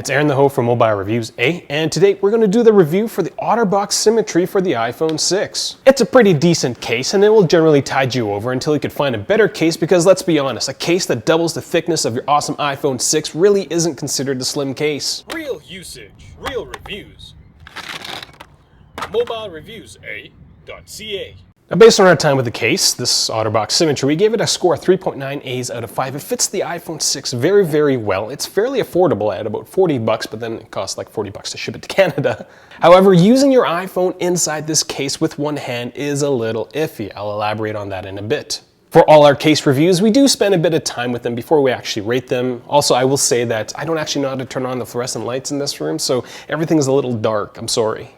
It's Aaron the Ho from Mobilereviews-eh, and today we're going to do the review for the Otterbox Symmetry for the iPhone 6. It's a pretty decent case, and it will generally tide you over until you can find a better case because, let's be honest, a case that doubles the thickness of your awesome iPhone 6 really isn't considered a slim case. Real usage, real reviews. Mobilereviews-eh.ca. Now, based on our time with the case, this Otterbox Symmetry, we gave it a score of 3.9 A's out of 5. It fits the iPhone 6 very, very well. It's fairly affordable at about $40, but then it costs like $40 to ship it to Canada. However, using your iPhone inside this case with one hand is a little iffy. I'll elaborate on that in a bit. For all our case reviews, we do spend a bit of time with them before we actually rate them. Also, I will say that I don't actually know how to turn on the fluorescent lights in this room, so everything is a little dark. I'm sorry.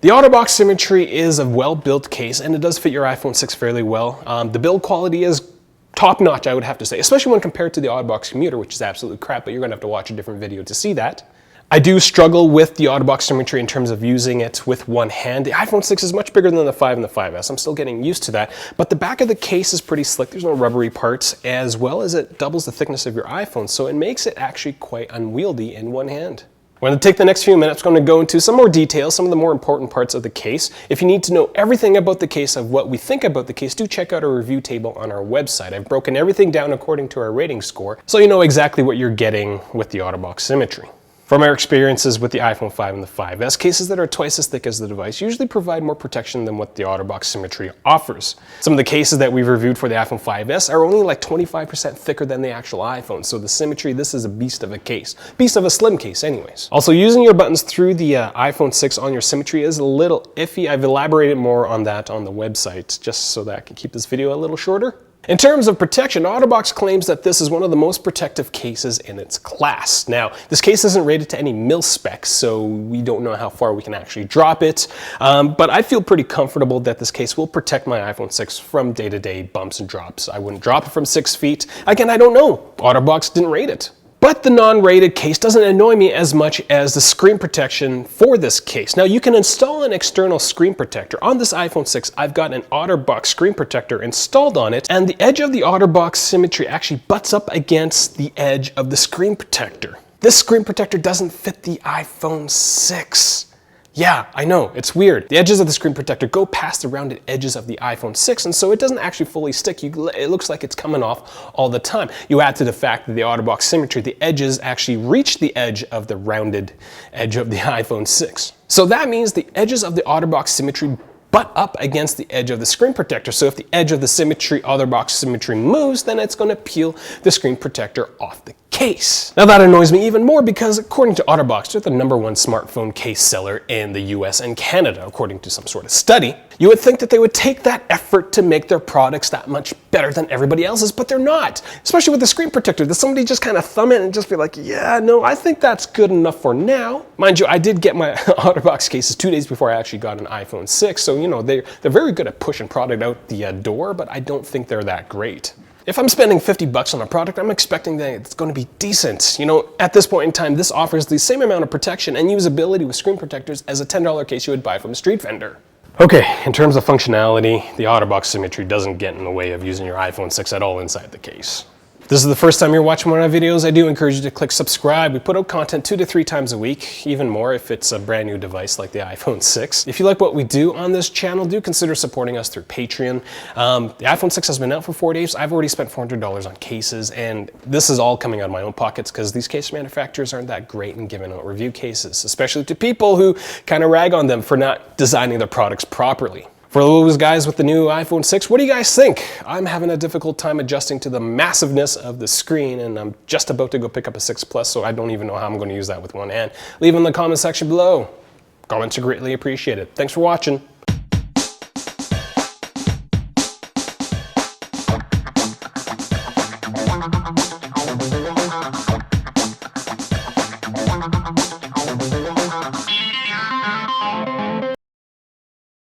The Otterbox Symmetry is a well-built case, and it does fit your iPhone 6 fairly well. The build quality is top-notch, I would have to say, especially when compared to the Otterbox Commuter, which is absolutely crap, but you're going to have to watch a different video to see that. I do struggle with the Otterbox Symmetry in terms of using it with one hand. The iPhone 6 is much bigger than the 5 and the 5S. I'm still getting used to that, but the back of the case is pretty slick. There's no rubbery parts, as well as it doubles the thickness of your iPhone, so it makes it actually quite unwieldy in one hand. We're going to take the next few minutes, we're going to go into some more details, some of the more important parts of the case. If you need to know everything about the case, of what we think about the case, do check out our review table on our website. I've broken everything down according to our rating score, so you know exactly what you're getting with the Otterbox Symmetry. From our experiences with the iPhone 5 and the 5S, cases that are twice as thick as the device usually provide more protection than what the Otterbox Symmetry offers. Some of the cases that we've reviewed for the iPhone 5S are only like 25% thicker than the actual iPhone, so the Symmetry, this is a beast of a case. Beast of a slim case anyways. Also, using your buttons through the iPhone 6 on your Symmetry is a little iffy. I've elaborated more on that on the website, just so that I can keep this video a little shorter. In terms of protection, Otterbox claims that this is one of the most protective cases in its class. Now, this case isn't rated to any mil specs, so we don't know how far we can actually drop it, but I feel pretty comfortable that this case will protect my iPhone 6 from day-to-day bumps and drops. I wouldn't drop it from 6 feet. Again, I don't know. Otterbox didn't rate it. But the non-rated case doesn't annoy me as much as the screen protection for this case. Now, you can install an external screen protector. On this iPhone 6, I've got an Otterbox screen protector installed on it, and the edge of the Otterbox Symmetry actually butts up against the edge of the screen protector. This screen protector doesn't fit the iPhone 6. Yeah, I know, it's weird. The edges of the screen protector go past the rounded edges of the iPhone 6, and so it doesn't actually fully stick. It looks like it's coming off all the time. You add to the fact that the Otterbox Symmetry, the edges actually reach the edge of the rounded edge of the iPhone 6. So that means the edges of the Otterbox Symmetry butt up against the edge of the screen protector. So if the edge of the Otterbox Symmetry moves, then it's going to peel the screen protector off the case. Now that annoys me even more because according to Otterbox, they're the #1 smartphone case seller in the US and Canada, according to some sort of study. You would think that they would take that effort to make their products that much better than everybody else's, but they're not. Especially with the screen protector. Does somebody just kind of thumb it and just be like, yeah, no, I think that's good enough for now. Mind you, I did get my Otterbox cases 2 days before I actually got an iPhone 6, so you know, they're very good at pushing product out the door, but I don't think they're that great. If I'm spending $50 on a product, I'm expecting that it's going to be decent. You know, at this point in time, this offers the same amount of protection and usability with screen protectors as a $10 case you would buy from a street vendor. Okay, in terms of functionality, the Otterbox Symmetry doesn't get in the way of using your iPhone 6 at all inside the case. If this is the first time you're watching one of my videos, I do encourage you to click subscribe. We put out content 2 to 3 times a week, even more if it's a brand new device like the iPhone 6. If you like what we do on this channel, do consider supporting us through Patreon. The iPhone 6 has been out for 4 days. I've already spent $400 on cases, and this is all coming out of my own pockets because these case manufacturers aren't that great in giving out review cases, especially to people who kind of rag on them for not designing their products properly. For those guys with the new iPhone 6, what do you guys think? I'm having a difficult time adjusting to the massiveness of the screen, and I'm just about to go pick up a 6 Plus, so I don't even know how I'm going to use that with one hand. Leave in the comment section below. Comments are greatly appreciated. Thanks for watching.